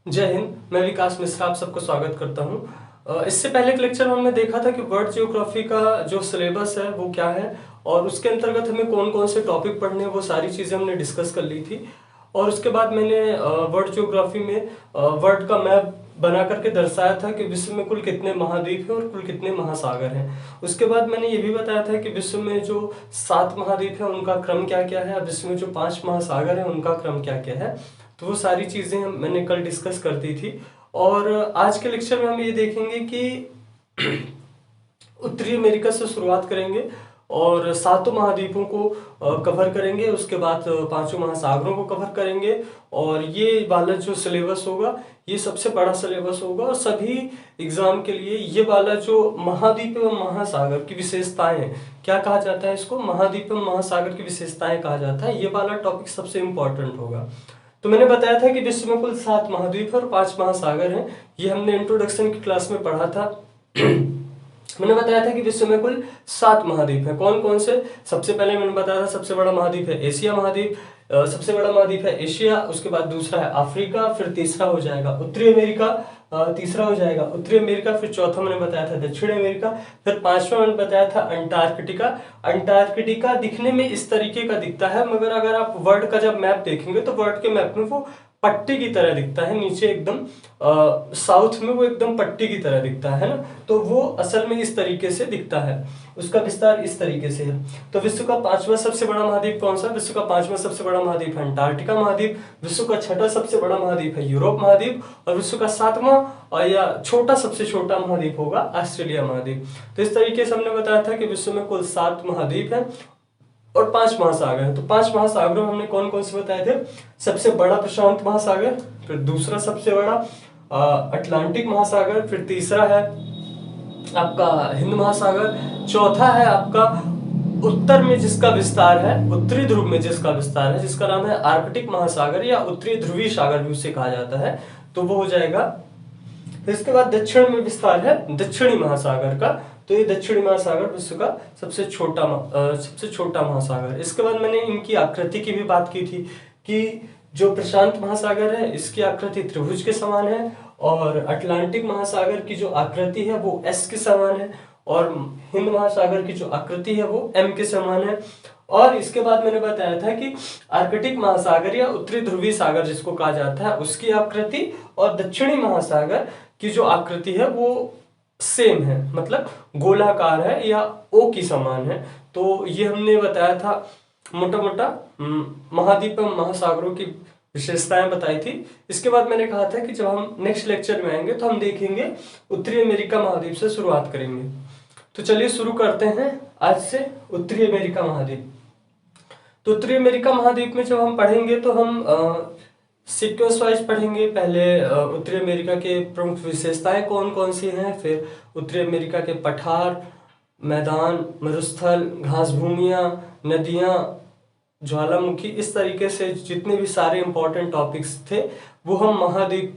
जय हिंद। मैं विकास मिश्रा आप सबको स्वागत करता हूं। इससे पहले के लेक्चर में हमने देखा था कि वर्ल्ड जियोग्राफी का जो सिलेबस है वो क्या है और उसके अंतर्गत हमें कौन कौन से टॉपिक पढ़ने हैं, वो सारी चीज़ें हमने डिस्कस कर ली थी। और उसके बाद मैंने वर्ल्ड जियोग्राफी में वर्ल्ड का मैप बना करके दर्शाया था कि विश्व में कुल कितने महाद्वीप हैं और कुल कितने महासागर हैं। उसके बाद मैंने ये भी बताया था कि विश्व में जो 7 महाद्वीप है उनका क्रम क्या क्या है, विश्व में जो 5 महासागर हैं उनका क्रम क्या क्या है। तो वो सारी चीज़ें मैंने कल डिस्कस कर दी थी। और आज के लेक्चर में हम ये देखेंगे कि उत्तरी अमेरिका से शुरुआत करेंगे और 7 महाद्वीपों को कवर करेंगे। उसके बाद 5 महासागरों को कवर करेंगे। और ये वाला जो सिलेबस होगा ये सबसे बड़ा सिलेबस होगा और सभी एग्जाम के लिए ये वाला जो महाद्वीप एवं महासागर की विशेषताएं हैं, क्या कहा जाता है इसको, महाद्वीप एवं महासागर की विशेषताएं कहा जाता है, ये वाला टॉपिक सबसे इंपॉर्टेंट होगा। तो मैंने बताया था कि विश्व में कुल 7 महाद्वीप और 5 महासागर हैं। ये हमने इंट्रोडक्शन की क्लास में पढ़ा था। मैंने बताया था कि विश्व में कुल 7 महाद्वीप हैं। कौन कौन से? सबसे पहले मैंने बताया था सबसे बड़ा महाद्वीप है एशिया महाद्वीप, सबसे बड़ा महाद्वीप है एशिया। उसके बाद दूसरा है अफ्रीका, फिर तीसरा हो जाएगा उत्तरी अमेरिका, तीसरा हो जाएगा उत्तरी अमेरिका, फिर चौथा मैंने बताया था दक्षिण अमेरिका, फिर पांचवा मैंने बताया था अंटार्कटिका। अंटार्कटिका दिखने में इस तरीके का दिखता है, मगर अगर आप वर्ल्ड का जब मैप देखेंगे तो वर्ल्ड के मैप में वो पट्टी की तरह दिखता है, नीचे एकदम साउथ में वो एकदम पट्टी की तरह दिखता है ना। तो वो असल में इस तरीके से दिखता है, उसका विस्तार इस तरीके से है। तो विश्व का 5वां सबसे बड़ा महाद्वीप कौन सा? विश्व का 5वां सबसे बड़ा महाद्वीप है अंटार्कटिका महाद्वीप। विश्व का 6ठा सबसे बड़ा महाद्वीप है यूरोप महाद्वीप। और विश्व का 7वां या छोटा सबसे छोटा महाद्वीप होगा ऑस्ट्रेलिया महाद्वीप। तो इस तरीके से हमने बताया था कि विश्व में कुल 7 महाद्वीप है और 5 महासागर हैं। तो 5 महासागरों में हमने कौन कौन से बताए थे? सबसे बड़ा प्रशांत महासागर, फिर दूसरा सबसे बड़ा अटलांटिक महासागर, फिर तीसरा है आपका हिंद महासागर, चौथा है आपका उत्तर में जिसका विस्तार है, उत्तरी ध्रुव में जिसका विस्तार है, जिसका नाम है आर्कटिक महासागर या उत्तरी ध्रुवीय सागर भी उसे कहा जाता है, तो वो हो जाएगा। फिर इसके बाद दक्षिण में विस्तार है दक्षिणी महासागर का, तो ये दक्षिणी महासागर विश्व का सबसे छोटा महासागर। इसके बाद मैंने इनकी आकृति की भी बात की थी कि जो प्रशांत महासागर है इसकी आकृति त्रिभुज के समान है और अटलांटिक महासागर की जो आकृति है वो एस के समान है और हिंद महासागर की जो आकृति है वो एम के समान है। और इसके बाद मैंने बताया था कि आर्कटिक महासागर या उत्तरी ध्रुवीय सागर जिसको कहा जाता है उसकी आकृति और दक्षिणी महासागर की जो आकृति है वो सेम है, मतलब गोलाकार है या ओ की समान है। तो ये हमने बताया था मोटा मोटा महाद्वीप एवं महासागरों की विशेषताएं बताई थी। इसके बाद मैंने कहा था कि जब हम नेक्स्ट लेक्चर में आएंगे तो हम देखेंगे उत्तरी अमेरिका महाद्वीप से शुरुआत करेंगे। तो चलिए शुरू करते हैं आज से उत्तरी अमेरिका महाद्वीप। तो उत्तरी अमेरिका महाद्वीप में जब हम पढ़ेंगे तो हम सीक्वेंस वाइज पढ़ेंगे। पहले उत्तरी अमेरिका के प्रमुख विशेषताएं कौन कौन सी हैं, फिर उत्तरी अमेरिका के पठार, मैदान, मरुस्थल, घास भूमियाँ, नदियाँ, ज्वालामुखी, इस तरीके से जितने भी सारे इंपॉर्टेंट टॉपिक्स थे वो हम महाद्वीप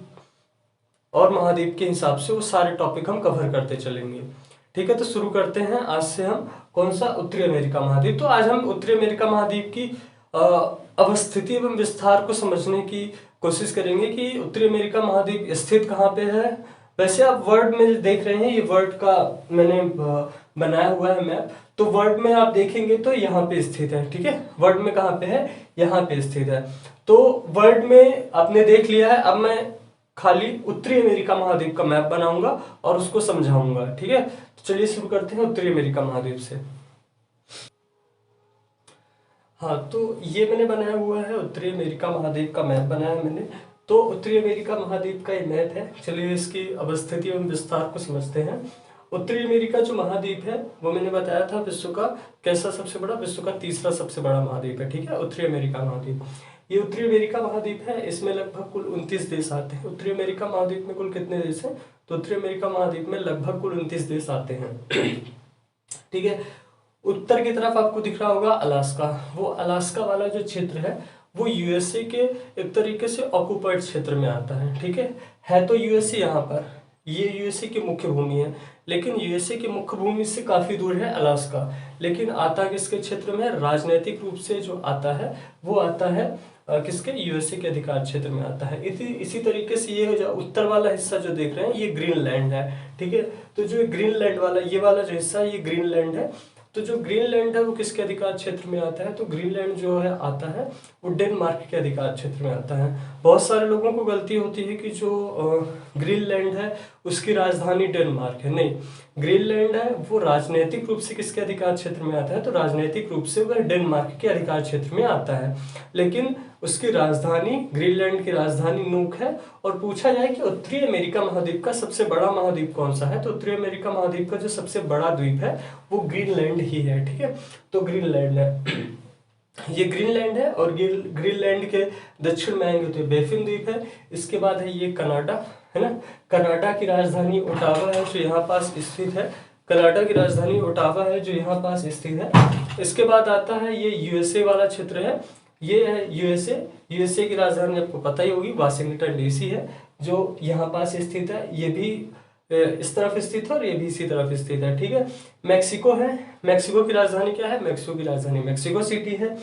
और महाद्वीप के हिसाब से वो सारे टॉपिक हम कवर करते चलेंगे। ठीक है, तो शुरू करते हैं आज से हम कौन सा उत्तरी अमेरिका महाद्वीप। तो आज हम उत्तरी अमेरिका महाद्वीप की अवस्थिति एवं विस्तार को समझने की कोशिश करेंगे कि उत्तरी अमेरिका महाद्वीप स्थित कहाँ पे है। वैसे आप वर्ल्ड में देख रहे हैं, ये वर्ल्ड का मैंने बनाया हुआ है मैप, तो वर्ल्ड में आप देखेंगे तो यहाँ पे स्थित है। ठीक है, वर्ल्ड में कहाँ पे है? यहाँ पे स्थित है। तो वर्ल्ड में आपने देख लिया है, अब मैं खाली उत्तरी अमेरिका महाद्वीप का मैप बनाऊंगा और उसको समझाऊंगा। ठीक है, तो चलिए शुरू करते हैं उत्तरी अमेरिका महाद्वीप से। हाँ, तो ये मैंने बनाया हुआ है उत्तरी अमेरिका महाद्वीप का मैप बनाया है मैंने। तो उत्तरी अमेरिका महाद्वीप का ये मैप है। चलिए इसकी अवस्थिति एवं विस्तार को समझते हैं। उत्तरी अमेरिका जो महाद्वीप है वो मैंने बताया था विश्व का कैसा सबसे बड़ा, विश्व का तीसरा सबसे बड़ा महाद्वीप है। ठीक है, उत्तरी अमेरिका महाद्वीप। ये उत्तरी अमेरिका महाद्वीप है, इसमें लगभग कुल 29 देश आते हैं। उत्तरी अमेरिका महाद्वीप में कुल कितने देश हैं? तो उत्तरी अमेरिका महाद्वीप में लगभग कुल 29 देश आते हैं। ठीक है, उत्तर की तरफ आपको दिख रहा होगा अलास्का। वो अलास्का वाला जो क्षेत्र है वो यूएसए के एक तरीके से ऑक्युपाइड क्षेत्र में आता है। ठीक है तो यूएसए यहाँ पर, ये यूएसए की मुख्य भूमि है, लेकिन यूएसए की मुख्य भूमि से काफी दूर है अलास्का। लेकिन आता किसके क्षेत्र में? राजनीतिक रूप से जो आता है वो आता है किसके, यूएसए के अधिकार क्षेत्र में आता है। इसी तरीके से ये जो उत्तर वाला हिस्सा जो देख रहे हैं ये ग्रीनलैंड है, ठीक है। तो जो ग्रीनलैंड वाला ये वाला जो हिस्सा है ये ग्रीनलैंड है। तो जो ग्रीनलैंड है वो किसके अधिकार क्षेत्र में आता है, तो ग्रीनलैंड जो है आता है वो डेनमार्क के अधिकार क्षेत्र में आता है। बहुत सारे लोगों को गलती होती है कि जो ग्रीनलैंड है उसकी राजधानी डेनमार्क है, नहीं, ग्रीनलैंड है वो राजनीतिक रूप से किसके अधिकार क्षेत्र में आता है, तो राजनीतिक रूप से वह डेनमार्क के अधिकार क्षेत्र में आता है, लेकिन उसकी राजधानी, ग्रीनलैंड की राजधानी नूक है। और पूछा जाए कि उत्तरी अमेरिका महाद्वीप का सबसे बड़ा महाद्वीप कौन सा है, तो उत्तरी अमेरिका महाद्वीप का जो सबसे बड़ा द्वीप है वो ग्रीनलैंड ही है, ठीक है। तो ग्रीनलैंड है ये ग्रीनलैंड है, और ग्रीनलैंड के दक्षिण में आएंगे तो बेफिन द्वीप है। इसके बाद है ये कनाडा, है ना, कनाडा की राजधानी ओटावा है जो यहाँ पास स्थित है, कनाडा की राजधानी ओटावा है जो यहाँ पास स्थित है। इसके बाद आता है ये यूएसए वाला क्षेत्र है, ये है यूएसए। यूएसए की राजधानी आपको पता ही होगी वाशिंगटन डीसी है जो यहाँ पास स्थित है, ये भी इस तरफ स्थित है और ये भी इसी तरफ स्थित है, ठीक है। मैक्सिको है, मैक्सिको की राजधानी क्या है, मैक्सिको की राजधानी मैक्सिको सिटी है।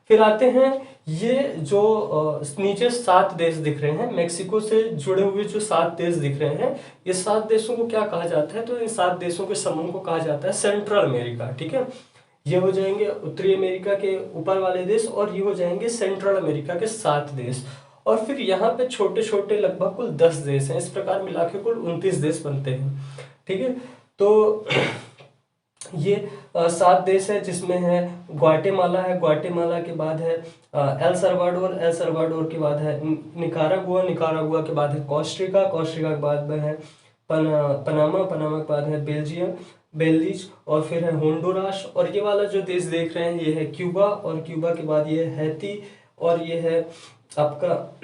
फिर आते हैं ये जो नीचे 7 देश दिख रहे हैं, मैक्सिको से जुड़े हुए जो 7 देश दिख रहे हैं, ये 7 देशों को क्या कहा जाता है, तो इन 7 देशों के समूह को कहा जाता है सेंट्रल अमेरिका, ठीक है। ये हो जाएंगे उत्तरी अमेरिका के ऊपर वाले देश, और ये हो जाएंगे सेंट्रल अमेरिका के 7 देश। और फिर यहाँ पे छोटे छोटे लगभग कुल 10 देश हैं, इस प्रकार मिला के कुल 29 देश बनते हैं, ठीक है। तो ये 7 देश है जिसमें है ग्वाटेमाला है, ग्वाटेमाला के बाद है एल सल्वाडोर, एल सल्वाडोर के बाद है निकारागुआ, निकारागुआ के बाद है कोस्टारिका, कोस्टारिका के बाद में है पनामा, पनामा के बाद है बेल्जियम, बेल्जिज, और फिर है होंडुरास। और ये वाला जो देश देख रहे हैं ये है क्यूबा, और क्यूबा के बाद ये है हैती, और ये है आपका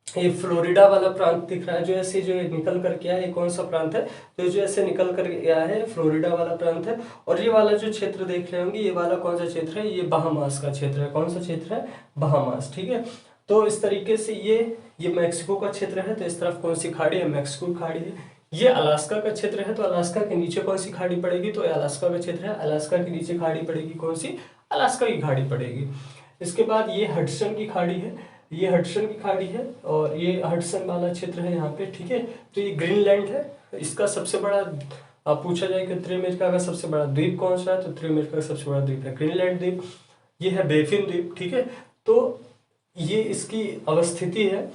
ये फ्लोरिडा वाला प्रांत दिख रहा है जो ऐसे जो निकल कर गया है, ये कौन सा प्रांत है, तो जो ऐसे निकल कर गया है फ्लोरिडा वाला प्रांत है। और ये वाला जो क्षेत्र देख रहे होंगे ये वाला कौन सा क्षेत्र है, ये बहामास का क्षेत्र है, कौन सा क्षेत्र है, बहामास, ठीक है। तो इस तरीके से ये मैक्सिको का क्षेत्र है, तो इस तरफ कौन सी खाड़ी है, मैक्सिको खाड़ी है। ये अलास्का का क्षेत्र है, तो अलास्का के नीचे कौन सी खाड़ी पड़ेगी, तो ये अलास्का का क्षेत्र है, अलास्का के नीचे खाड़ी पड़ेगी कौन सी, अलास्का की खाड़ी पड़ेगी। इसके बाद ये हडसन की खाड़ी है, ये हडसन की खाड़ी है, और ये हडसन वाला क्षेत्र है यहाँ पे, ठीक है। तो ये ग्रीनलैंड है, इसका सबसे बड़ा, आप पूछा जाए कि उत्तरी अमेरिका का सबसे बड़ा द्वीप कौन सा है, तो उत्तरी अमेरिका का सबसे बड़ा द्वीप है ग्रीनलैंड द्वीप। ये है बेफिन द्वीप, ठीक है। तो ये इसकी अवस्थिति है,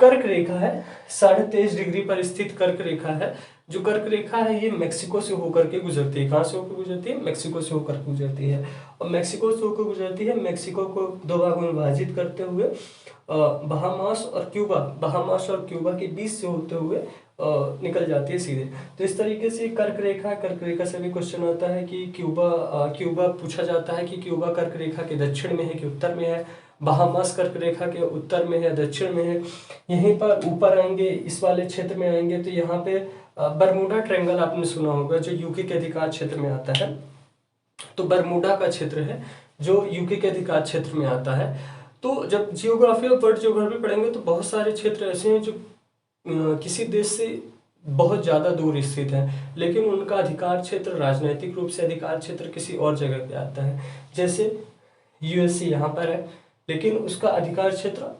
कर्क रेखा है, 23.5 डिग्री पर स्थित कर्क रेखा है। जो कर्क रेखा है ये मेक्सिको से होकर के गुजरती है, कहाँ से होकर गुजरती है, मेक्सिको से होकर गुजरती है। और मेक्सिको से होकर गुजरती है, मेक्सिको को 2 भागों में विभाजित करते हुए बहामास और क्यूबा, बहामास और क्यूबा के बीच से होते हुए निकल जाती है सीधे। तो इस तरीके से कर्क रेखा, कर्क रेखा से भी क्वेश्चन आता है कि क्यूबा पूछा जाता है कि क्यूबा कर्क रेखा के दक्षिण में है कि उत्तर में है, बहामास कर्क रेखा के उत्तर में है, दक्षिण में है। यहीं पर ऊपर आएंगे, इस वाले क्षेत्र में आएंगे तो यहाँ पे बरमूडा ट्रायंगल आपने सुना होगा जो यूके के अधिकार क्षेत्र में आता है। तो बरमूडा का क्षेत्र है जो यूके के अधिकार क्षेत्र में आता है। तो जब जियोग्राफी और वर्ल्ड जियोग्राफी पढ़ेंगे तो बहुत सारे क्षेत्र ऐसे हैं जो किसी देश से बहुत ज़्यादा दूर स्थित है, लेकिन उनका अधिकार क्षेत्र, राजनीतिक रूप से अधिकार क्षेत्र किसी और जगह पे आता है। जैसे यूएसए यहाँ पर है, लेकिन उसका अधिकार क्षेत्र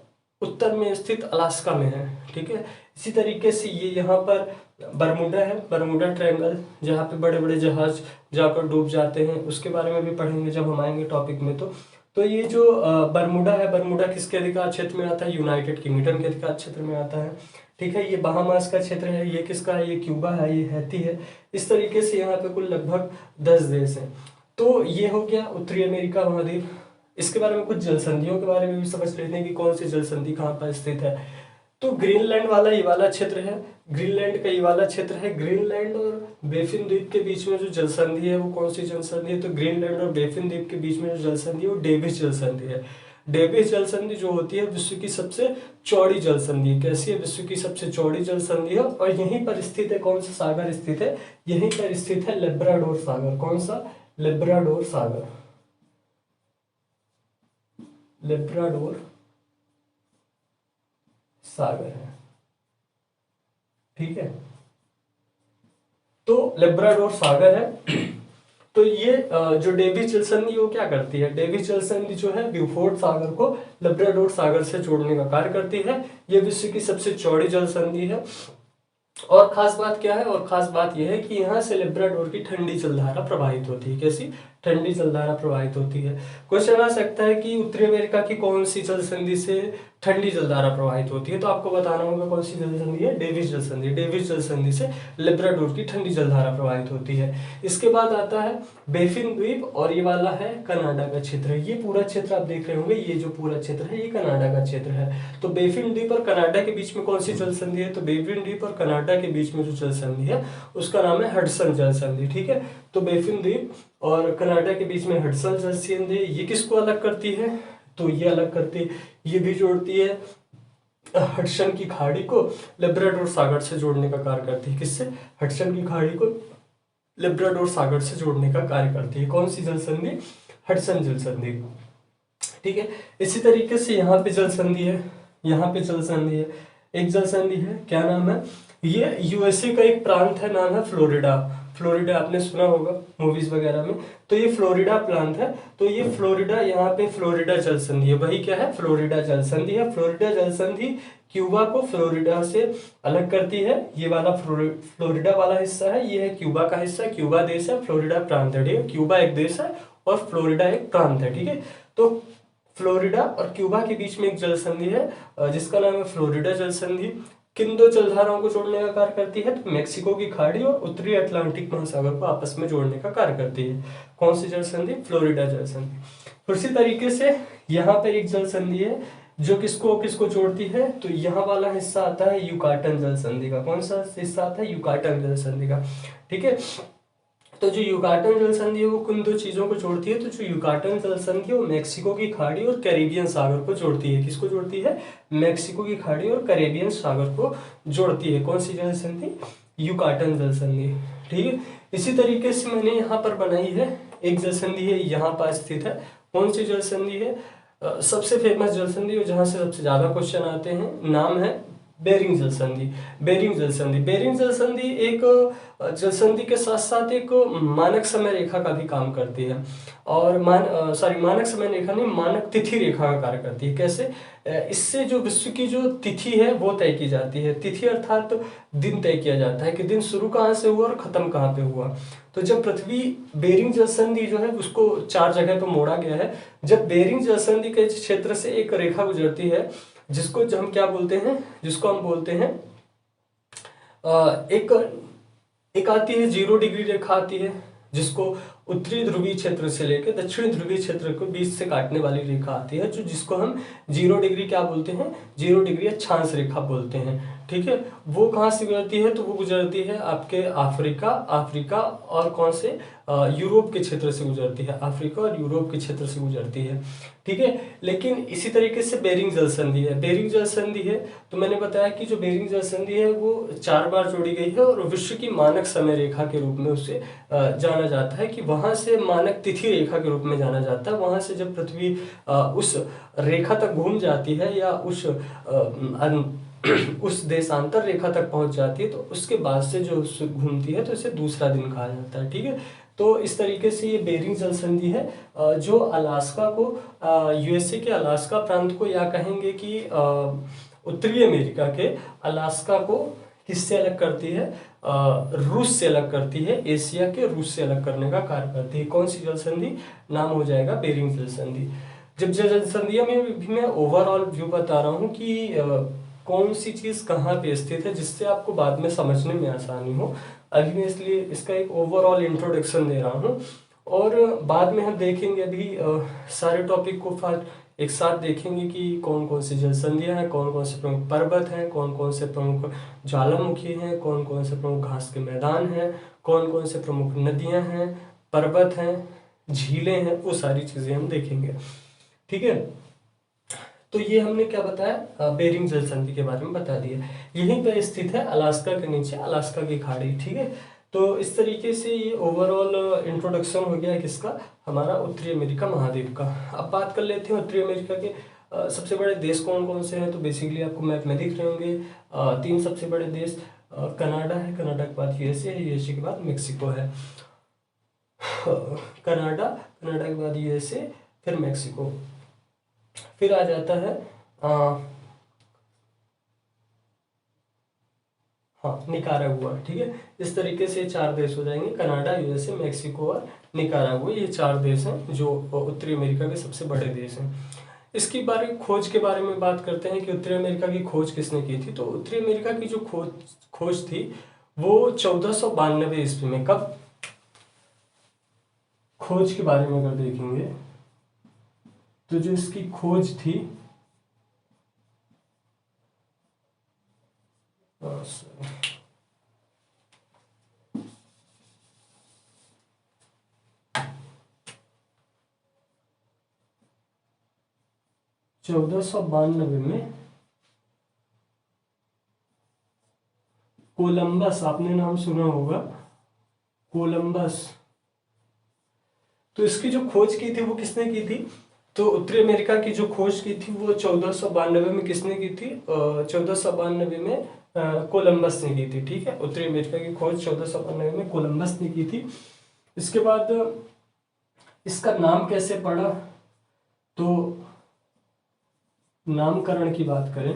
उत्तर में स्थित अलास्का में है, ठीक है। इसी तरीके से ये यहाँ पर बरमूडा है, बरमूडा ट्रायंगल, जहाँ पे बड़े बड़े जहाज जाकर डूब जाते हैं, उसके बारे में भी पढ़ेंगे जब हम आएंगे टॉपिक में। तो ये जो बरमूडा है, बरमूडा किसके अधिकार क्षेत्र में आता है, यूनाइटेड किंगडम के अधिकार क्षेत्र में आता है, ठीक है। ये बहामास का क्षेत्र है, ये किसका है, ये क्यूबा है, ये हैती है। इस तरीके से यहाँ पे कुल लगभग 10 देश हैं। तो ये हो गया उत्तरी अमेरिका महाद्वीप। इसके बारे में कुछ जलसंधियों के बारे में भी समझ लेते हैं कि कौन सी जलसंधि कहाँ पर स्थित है। तो ग्रीनलैंड वाला ये वाला क्षेत्र है, ग्रीनलैंड का ये वाला क्षेत्र है। ग्रीनलैंड और बेफिन द्वीप के बीच में जो जलसंधि है वो कौन सी जलसंधि है, तो ग्रीनलैंड और बेफिन द्वीप के बीच में जो जलसंधि है वो डेविस जलसंधि है। डेविस जलसंधि जो होती है विश्व की सबसे चौड़ी जलसंधि। कैसी है, विश्व की सबसे चौड़ी जलसंधि है। और यहीं पर स्थित है, कौन सा सागर स्थित है, यहीं पर स्थित है लेब्राडोर सागर। कौन सा, लेब्राडोर सागर, लेब्राडोर सागर है, ठीक है। तो लेब्राडोर सागर है। तो ये जो डेविस जल संधि वो क्या करती है, डेविस जल संधि जो है ब्यूफोर्ट सागर को लैब्राडोर सागर से जोड़ने का कार्य करती है। ये विश्व की सबसे चौड़ी जल संधि है। और खास बात क्या है, और खास बात यह है कि यहाँ से लैब्राडोर की ठंडी जलधारा प्रवाहित होती है। कैसी ठंडी जलधारा प्रवाहित होती है। क्वेश्चन आ सकता है कि उत्तरी अमेरिका की कौन सी जल संधि से ठंडी जलधारा प्रवाहित होती है, तो आपको बताना होगा कौन सी जल संधि है, डेविस जल संधि। डेविस जल संधि से लैब्राडोर की ठंडी जलधारा प्रवाहित होती है। इसके बाद आता है बेफिन द्वीप, और ये वाला है कनाडा का क्षेत्र। ये पूरा क्षेत्र आप देख रहे होंगे, ये जो पूरा क्षेत्र है ये कनाडा का क्षेत्र है। तो बेफिन द्वीप और कनाडा के बीच में कौन सी जल संधि है, तो बेफिन द्वीप और कनाडा के बीच में जो जल संधि है उसका नाम है हडसन जल संधि। ठीक है, तो बेफिन द्वीप और कनाडा के बीच में हडसन जल संधि, ये किसको अलग करती है, तो ये अलग करती है, ये भी जोड़ती है हडसन की खाड़ी को लैब्राडोर सागर से जोड़ने का कार्य करती है। किससे, हडसन की खाड़ी को लैब्राडोर सागर से जोड़ने का कार्य करती है। कौन सी जल संधि, हडसन जल संधि। ठीक है, इसी तरीके से यहाँ पे जल संधि है, यहाँ पे जल संधि है, एक जल संधि है, क्या नाम है, ये यूएसए का एक प्रांत है, नाम है फ्लोरिडा। फ्लोरिडा आपने सुना होगा मूवीज वगैरह में, तो ये फ्लोरिडा प्रांत है। तो ये फ्लोरिडा, यहाँ पे फ्लोरिडा जल संधि है, वही क्या है, फ्लोरिडा जल संधि है। फ्लोरिडा जल संधि क्यूबा को फ्लोरिडा से अलग करती है। ये वाला फ्लोरिडा वाला हिस्सा है, ये है क्यूबा का हिस्सा, क्यूबा देश है, फ्लोरिडा प्रांत है। ठीक है, क्यूबा एक देश है और फ्लोरिडा एक प्रांत है। ठीक है, तो फ्लोरिडा और क्यूबा के बीच में एक जल संधि है जिसका नाम है फ्लोरिडा जल संधि। किन दो जलधाराओं को जोड़ने का कार्य करती है, तो मैक्सिको की खाड़ी और उत्तरी अटलांटिक महासागर को आपस में जोड़ने का कार्य करती है। कौन सी जल संधि, फ्लोरिडा जल संधि। उसी तरीके से यहाँ पर एक जल संधि है जो किसको किसको जोड़ती है, तो यहाँ वाला हिस्सा आता है युकाटन जल संधि का। कौन सा हिस्सा आता है, युकाटन जल संधि का। ठीक है, तो जो युकाटन जल संधि है वो किन दो चीजों को जोड़ती है, तो जो युकाटन जल संधि है वो मैक्सिको की खाड़ी और कैरेबियन सागर को जोड़ती है। किसको जोड़ती है, मैक्सिको की खाड़ी और कैरेबियन सागर को जोड़ती है। कौन सी जल संधि, युकाटन जल संधि। ठीक है, इसी तरीके से मैंने यहाँ पर बनाई है एक जल संधि है, यहाँ पर स्थित है। कौन सी जल संधि है, सबसे फेमस जल संधि और जहाँ से सबसे ज्यादा क्वेश्चन आते हैं, नाम है बेरिंग जल संधि। बेरिंग जल संधि, बेरिंग जल संधि एक जल संधि के साथ साथ एक मानक समय रेखा का भी काम करती है। और मानक समय रेखा नहीं, मानक तिथि रेखा का कार्य करती है। कैसे, इससे जो विश्व की जो तिथि है वो तय की जाती है। तिथि अर्थात दिन तय किया जाता है कि दिन शुरू कहाँ से हुआ और खत्म कहाँ पे हुआ। तो जब पृथ्वी, बेरिंग जल संधि जो है उसको 4 जगह पे मोड़ा गया है। जब बेरिंग जल संधि के क्षेत्र से एक रेखा गुजरती है जिसको हम क्या बोलते हैं, जिसको हम बोलते हैं एक आती है 0 डिग्री रेखा आती है, जिसको उत्तरी ध्रुवीय क्षेत्र से लेकर दक्षिणी ध्रुवीय क्षेत्र को बीच से काटने वाली रेखा आती है, जो जिसको हम 0 डिग्री क्या बोलते हैं, 0 डिग्री अक्षांश रेखा बोलते हैं। ठीक है, वो कहाँ से गुजरती है, तो वो गुजरती है आपके अफ्रीका और कौन से, यूरोप के क्षेत्र से गुजरती है। अफ्रीका और यूरोप के क्षेत्र से गुजरती है। ठीक है, लेकिन इसी तरीके से बेरिंग जल संधि है। बेरिंग जल संधि है तो मैंने बताया कि जो बेरिंग जल संधि है वो 4 बार जोड़ी गई है और विश्व की मानक समय रेखा के रूप में उसे जाना जाता है, कि वहां से मानक तिथि रेखा के रूप में जाना जाता है। वहां से जब पृथ्वी उस रेखा तक घूम जाती है या उस देशांतर रेखा तक पहुंच जाती है, तो उसके बाद से जो घूमती है तो इसे दूसरा दिन कहा जाता है। ठीक है, तो इस तरीके से ये बेरिंग जल संधि है जो अलास्का को, यूएसए के अलास्का प्रांत को, या कहेंगे कि उत्तरी अमेरिका के अलास्का को किससे अलग करती है, रूस से अलग करती है। एशिया के रूस से अलग करने का कार्य करती है। कौन सी जल संधि, नाम हो जाएगा बेरिंग जल संधि। जब जल संधियों में भी मैं ओवरऑल व्यू बता रहा हूँ कि कौन सी चीज कहाँ पे स्थित है, जिससे आपको बाद में समझने में आसानी हो। अभी मैं इसलिए इसका एक ओवरऑल इंट्रोडक्शन दे रहा हूँ, और बाद में हम देखेंगे अभी सारे टॉपिक को एक साथ देखेंगे कि कौन कौन सी जल संधियाँ हैं, कौन कौन से प्रमुख पर्वत हैं, कौन कौन से प्रमुख ज्वालामुखी हैं, कौन कौन से प्रमुख घास के मैदान हैं, कौन कौन से प्रमुख नदियाँ हैं, पर्वत हैं, झीलें हैं, वो सारी चीज़ें हम देखेंगे। ठीक है, तो ये हमने क्या बताया, बेरिंग जल संधि के बारे में बता दिया। यहीं पर स्थित है अलास्का के नीचे, अलास्का की खाड़ी। ठीक है, तो इस तरीके से ये ओवरऑल इंट्रोडक्शन हो गया है किसका, हमारा उत्तरी अमेरिका महाद्वीप का। अब बात कर लेते हैं उत्तरी अमेरिका के सबसे बड़े देश कौन कौन से हैं। तो बेसिकली आपको मैप में दिख रहे होंगे 3 सबसे बड़े देश, कनाडा है, कनाडा के बाद यूएसए है, यूएसए के बाद मेक्सिको है। कनाडा, कनाडा के बाद यूएसए, फिर मैक्सिको, फिर आ जाता है हाँ निकारागुआ। ठीक है, इस तरीके से 4 देश हो जाएंगे, कनाडा, यूएसए, मैक्सिको और निकारागुआ। ये 4 देश हैं जो उत्तरी अमेरिका के सबसे बड़े देश हैं। इसकी बारे खोज के बारे में बात करते हैं कि उत्तरी अमेरिका की खोज किसने की थी। तो उत्तरी अमेरिका की जो खोज थी वो 1492 ईस्वी में। कब? खोज के बारे में अगर देखेंगे तो जो इसकी खोज थी 1492 में कोलंबस, आपने नाम सुना होगा, कोलंबस। तो इसकी जो खोज की थी वो किसने की थी? तो उत्तरी अमेरिका की जो खोज की थी वो 1492 में किसने की थी? 1492 में कोलंबस ने की थी। ठीक है, उत्तरी अमेरिका की खोज 1492 में कोलंबस ने की थी। इसके बाद इसका नाम कैसे पड़ा? तो नामकरण की बात करें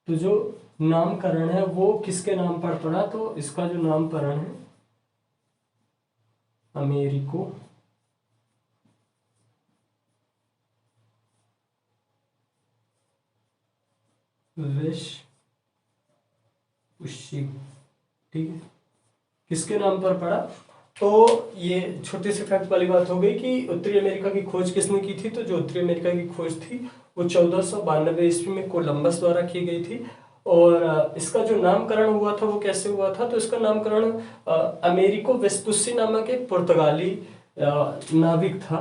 तो जो नामकरण है वो किसके नाम पर पड़ा? तो इसका जो नामकरण है अमेरिको वेस्पुसी। ठीक है, किसके नाम पर पड़ा? तो ये छोटी सी फैक्ट वाली बात हो गई कि उत्तरी अमेरिका की खोज किसने की थी। तो जो उत्तरी अमेरिका की खोज थी वो 1492 ईस्वी में कोलंबस द्वारा की गई थी। और इसका जो नामकरण हुआ था वो कैसे हुआ था? तो इसका नामकरण अमेरिको वेस्पुसी नामक एक पुर्तगाली नाविक था।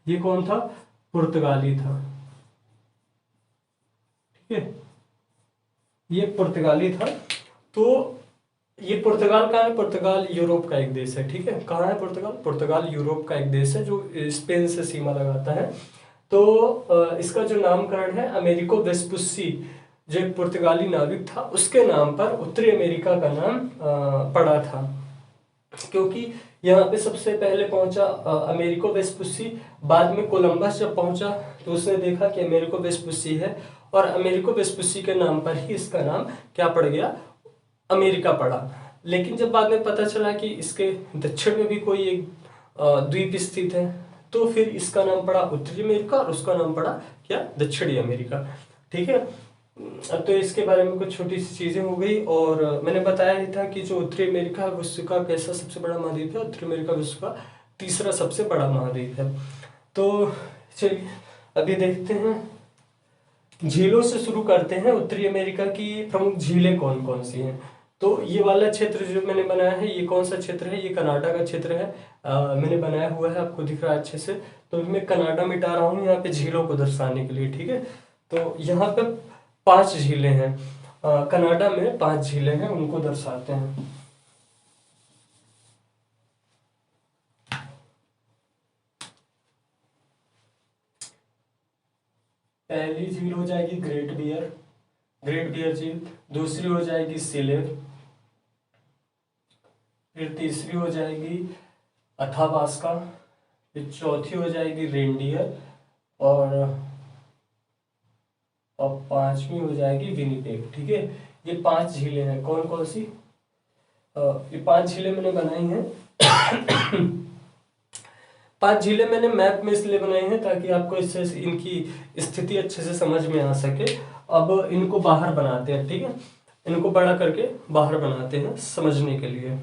ये कौन था? पुर्तगाली था। ठीक है, ये पुर्तगाली था। तो ये पुर्तगाल कहाँ है? पुर्तगाल यूरोप का एक देश है। ठीक है, कहाँ है पुर्तगाल? पुर्तगाल यूरोप का एक देश है जो स्पेन से सीमा लगाता है। तो इसका जो नामकरण है अमेरिको वेस्पुसी, जो एक पुर्तगाली नाविक था, उसके नाम पर उत्तरी अमेरिका का नाम पड़ा था। क्योंकि यहाँ पे सबसे पहले पहुंचा अमेरिको वेस्पुसी। बाद में कोलंबस जब पहुंचा तो उसने देखा कि अमेरिको वेस्पुसी है, और अमेरिको वेस्पुसी के नाम पर ही इसका नाम क्या पड़ गया? अमेरिका पड़ा। लेकिन जब बाद में पता चला कि इसके दक्षिण में भी कोई एक द्वीप स्थित है, तो फिर इसका नाम पड़ा उत्तरी अमेरिका और उसका नाम पड़ा क्या? दक्षिणी अमेरिका। ठीक है, अब तो इसके बारे में कुछ छोटी सी चीजें हो गई। और मैंने बताया ही था कि जो उत्तरी अमेरिका विश्व का कैसा सबसे बड़ा महाद्वीप है? उत्तरी अमेरिका विश्व का तीसरा सबसे बड़ा महाद्वीप है। तो चलिए अभी देखते हैं, झीलों से शुरू करते हैं। उत्तरी अमेरिका की प्रमुख झीलें कौन कौन सी हैं? तो ये वाला क्षेत्र जो मैंने बनाया है, ये कौन सा क्षेत्र है? ये कनाडा का क्षेत्र है। मैंने बनाया हुआ है, आपको दिख रहा है अच्छे से। तो मैं कनाडा मिटा रहा हूँ यहाँ पे झीलों को दर्शाने के लिए। ठीक है, तो यहाँ पे 5 झीलें हैं। कनाडा में 5 झीलें हैं, उनको दर्शाते हैं। पहली झील हो जाएगी ग्रेट बियर, ग्रेट बियर झील। दूसरी हो जाएगी सिलेर। फिर तीसरी हो जाएगी अथाबास्का। फिर चौथी हो जाएगी रेनडियर। और 5वीं हो जाएगी विनिपेग। ठीक है, ये 5 झीलें हैं। कौन कौन सी? ये 5 झीलें मैंने बनाई हैं। 5 झीलें मैंने मैप में इसलिए बनाई हैं ताकि आपको इससे इनकी स्थिति अच्छे से समझ में आ सके। अब इनको बाहर बनाते हैं। ठीक है, इनको बड़ा करके बाहर बनाते हैं समझने के लिए।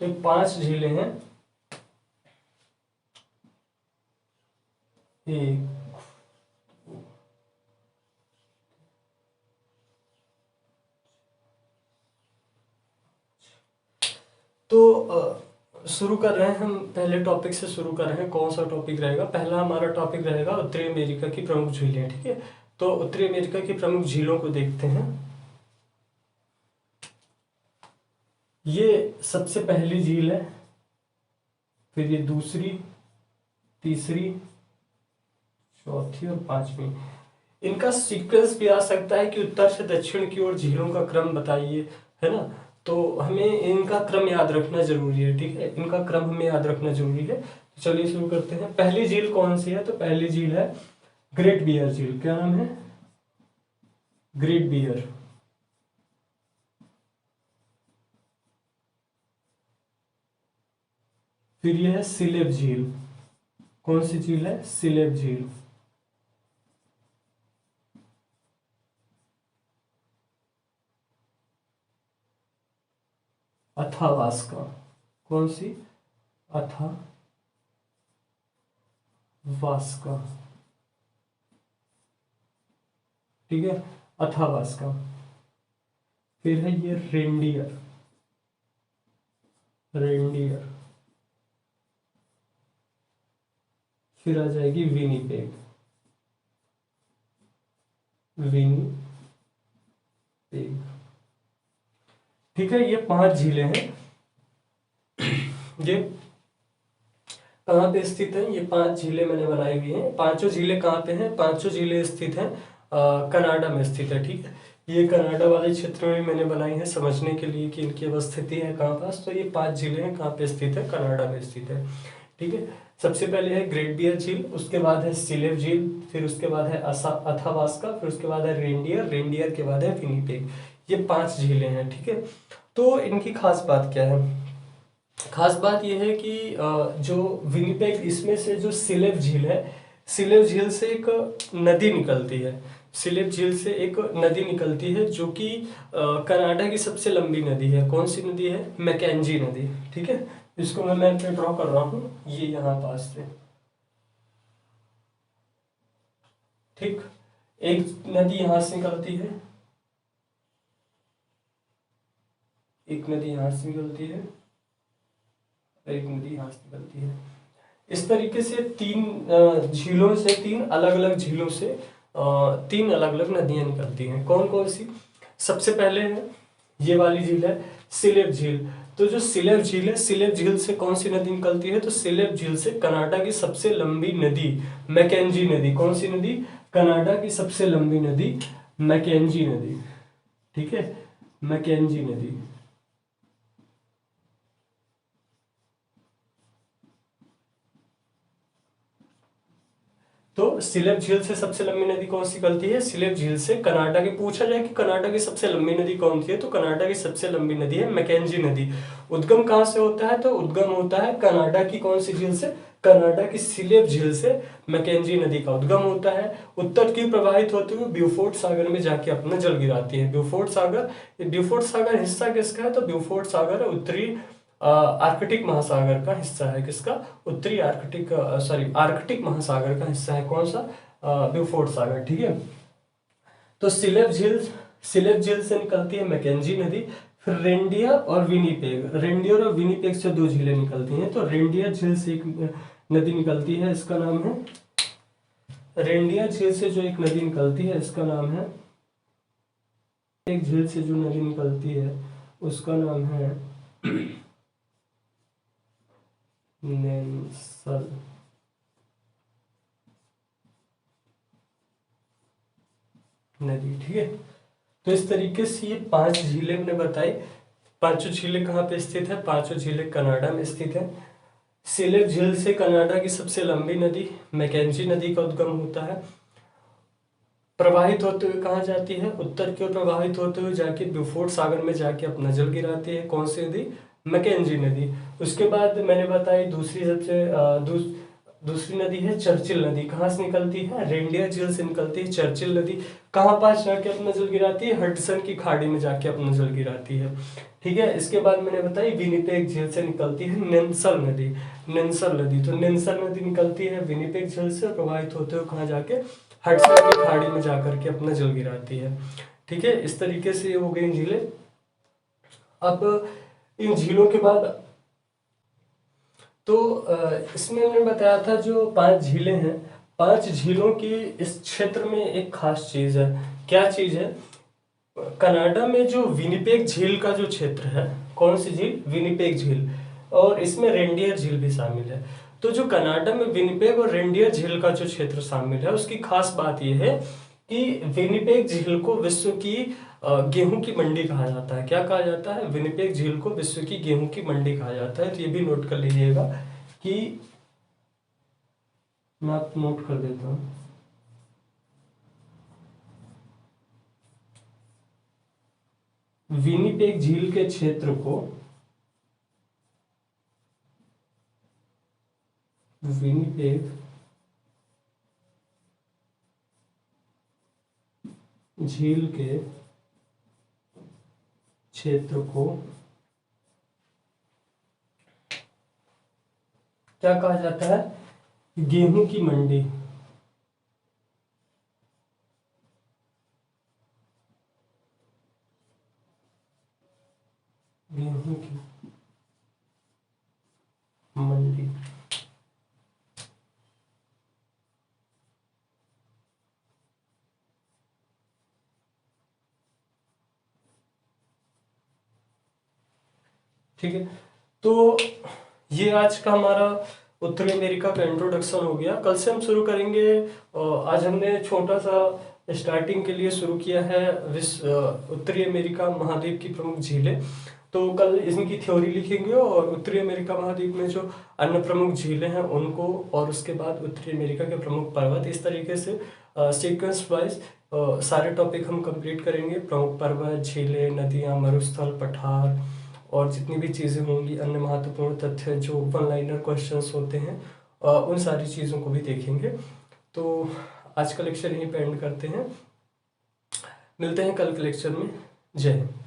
तो 5 झीलें हैं। एक, तो शुरू कर रहे हैं हम, पहले टॉपिक से शुरू कर रहे हैं। कौन सा टॉपिक रहेगा? पहला हमारा टॉपिक रहेगा उत्तरी अमेरिका की प्रमुख झीलें। ठीक है, तो उत्तरी अमेरिका की प्रमुख झीलों को देखते हैं। ये सबसे पहली झील है, फिर ये दूसरी, तीसरी, चौथी और पांचवी। इनका सीक्वेंस भी आ सकता है कि उत्तर से दक्षिण की ओर झीलों का क्रम बताइए, है ना। तो हमें इनका क्रम याद रखना जरूरी है, ठीक है, इनका क्रम हमें याद रखना जरूरी है। तो चलिए शुरू करते हैं। पहली झील कौन सी है? तो पहली झील है ग्रेट बियर झील। क्या नाम है? Great bear. फिर यह है सिलेब झील। कौन सी झील है? सिलेब झील। अथावास्का। कौन सी? अथावास्का, ठीक है, अथावास्का। फिर है ये रेंडियर। रेंडियर। फिर आ जाएगी विनीपेग। विनीपेग, ठीक है। ये 5 झीलें हैं। ये कहाँ पे स्थित है? ये 5 झीलें मैंने बनाई हुई हैं। पांचों झीलें कहाँ पे हैं? पांचों झीलें स्थित हैं कनाडा में स्थित है, ठीक है। ये कनाडा वाले क्षेत्र में मैंने बनाई है समझने के लिए कि इनकी अवस्थिति है कहाँ पास। तो ये 5 झीलें हैं, कहाँ पे स्थित है? कनाडा में स्थित है, ठीक है। सबसे पहले है ग्रेट बियर झील, उसके बाद है सिलेब झील, फिर उसके बाद है अथावास्का, फिर उसके बाद है रेंडियर, रेंडियर के बाद है विनीपेग। ये 5 झीलें हैं, ठीक है। तो इनकी खास बात क्या है? खास बात यह है कि जो विनिपेग, इसमें से जो सिलेब झील है, सिलेब झील से एक नदी निकलती है। सिलेब झील से एक नदी निकलती है जो कि कनाडा की सबसे लंबी नदी है। कौन सी नदी है? मैकेंजी नदी, ठीक है। इसको मैं मैप पे ड्रॉ कर रहा हूँ, ये यहाँ पास से, ठीक। एक नदी यहाँ से निकलती है, एक नदी यहाँ से निकलती है, एक नदी यहाँ से निकलती है। इस तरीके से 3 झीलों से, 3 अलग अलग झीलों से 3 अलग अलग नदियां निकलती हैं। कौन कौन सी? सबसे पहले है ये वाली झील है सिलेब झील। तो जो सिलेब झील है, सिलेब झील से कौन सी नदी निकलती है? तो सिलेब झील से कनाडा की सबसे लंबी नदी मैकेंजी नदी। कौन सी नदी? कनाडा की सबसे लंबी नदी मैकेंजी नदी, ठीक है, मैकेंजी नदी। तो सिलेब झील से सबसे लंबी नदी कौन सी निकलती है? सिलेब झील से कनाडा की, पूछा जाए कि कनाडा की सबसे लंबी नदी कौन सी है, तो कनाडा की सबसे लंबी नदी है मैकेंजी नदी। उद्गम कहाँ से होता है? तो उद्गम होता है कनाडा की कौन सी झील से? कनाडा की सिलेब झील से मैकेंजी नदी का उद्गम होता है। उत्तर की प्रवाहित होते हुए ब्यूफोर्ट सागर में जाके अपना जल गिराती है। ब्यूफोर्ट सागर, ब्यूफोर्ट सागर हिस्सा किसका है? तो ब्यूफोर्ट सागर उत्तरी आर्कटिक महासागर का हिस्सा है। किसका? उत्तरी आर्कटिक, सॉरी, आर्कटिक महासागर का हिस्सा है। कौन सा? ब्यूफोर्ट सागर, ठीक है। तो सिलेब झील, सिलेब झील से निकलती है मैकेंजी नदी। फिर रेंडियर और विनीपेग, रेंडियर और विनीपेग से 2 झीलें निकलती हैं। तो रेंडियर झील से एक नदी निकलती है, इसका नाम है, रेंडियर झील से जो एक नदी निकलती है इसका नाम है, एक झील से जो नदी निकलती है उसका नाम है नेल्सन नदी, ठीक है। तो इस तरीके से ये 5 झीलें मैंने बताई। पांचों झीलें कहाँ पे स्थित है? पांचों झीलें कनाडा में स्थित है। सिलेब झील से कनाडा की सबसे लंबी नदी मैकेंजी नदी का उद्गम होता है। प्रवाहित होते हुए कहाँ जाती है? उत्तर की ओर प्रवाहित होते हुए जाके ब्यूफोर्ट सागर में जाके अपना जल गिराती है। कौन सी नदी? मैकेंजी नदी। उसके बाद मैंने बताई दूसरी सबसे दूसरी नदी है चर्चिल नदी। कहाँ से निकलती है? रेंडियर झील से निकलती है चर्चिल नदी। कहाँ पास जाके अपना जल गिराती है? हडसन की खाड़ी में जाके अपना जल गिराती है, ठीक है। इसके बाद मैंने बताई विनिपेग झील से निकलती है नेल्सन नदी। नेल्सन नदी, तो नेल्सन नदी निकलती है विनिपेग झील से, प्रवाहित होते हुए कहाँ जाके? हडसन की खाड़ी में जाकर के अपना जल गिराती है, ठीक है। इस तरीके से ये हो गई झीलें। अब इन झीलों के बाद तो इसमें मैंने बताया था जो 5 झीलें हैं, 5 झीलों की इस क्षेत्र में एक खास चीज है। क्या चीज है? कनाडा में जो विनिपेग झील का जो क्षेत्र है, कौन सी झील? विनिपेग झील। और इसमें रेनडियर झील भी शामिल है। तो जो कनाडा में विनिपेग और रेनडियर झील का जो क्षेत्र शामिल है, उसकी खास बात यह है कि विनिपेग झील को विश्व की गेहूं की मंडी कहा जाता है। क्या कहा जाता है? विनिपेग झील को विश्व की गेहूं की मंडी कहा जाता है। तो ये भी नोट कर लीजिएगा कि मैं आप नोट कर देता हूं। विनिपेग झील के क्षेत्र को विनिपेग झील के क्षेत्र को क्या कहा जाता है? गेहूं की मंडी। गेहूं की मंडी। ठीक है, तो ये आज का हमारा उत्तरी अमेरिका का इंट्रोडक्शन हो गया। कल से हम शुरू करेंगे। आज हमने छोटा सा स्टार्टिंग के लिए शुरू किया है उत्तरी अमेरिका महाद्वीप की प्रमुख झीलें। तो कल इनकी थ्योरी लिखेंगे और उत्तरी अमेरिका महाद्वीप में जो अन्य प्रमुख झीलें हैं उनको, और उसके बाद उत्तरी अमेरिका के प्रमुख पर्वत। इस तरीके से सीक्वेंस वाइज सारे टॉपिक हम कंप्लीट करेंगे। प्रमुख पर्वत, झीलें, नदियाँ, मरुस्थल, पठार और जितनी भी चीज़ें होंगी, अन्य महत्वपूर्ण तथ्य जो वन लाइनर क्वेश्चंस होते हैं, उन सारी चीज़ों को भी देखेंगे। तो आज का लेक्चर यहीं पे एंड करते हैं। मिलते हैं कल के लेक्चर में। जय हिंद।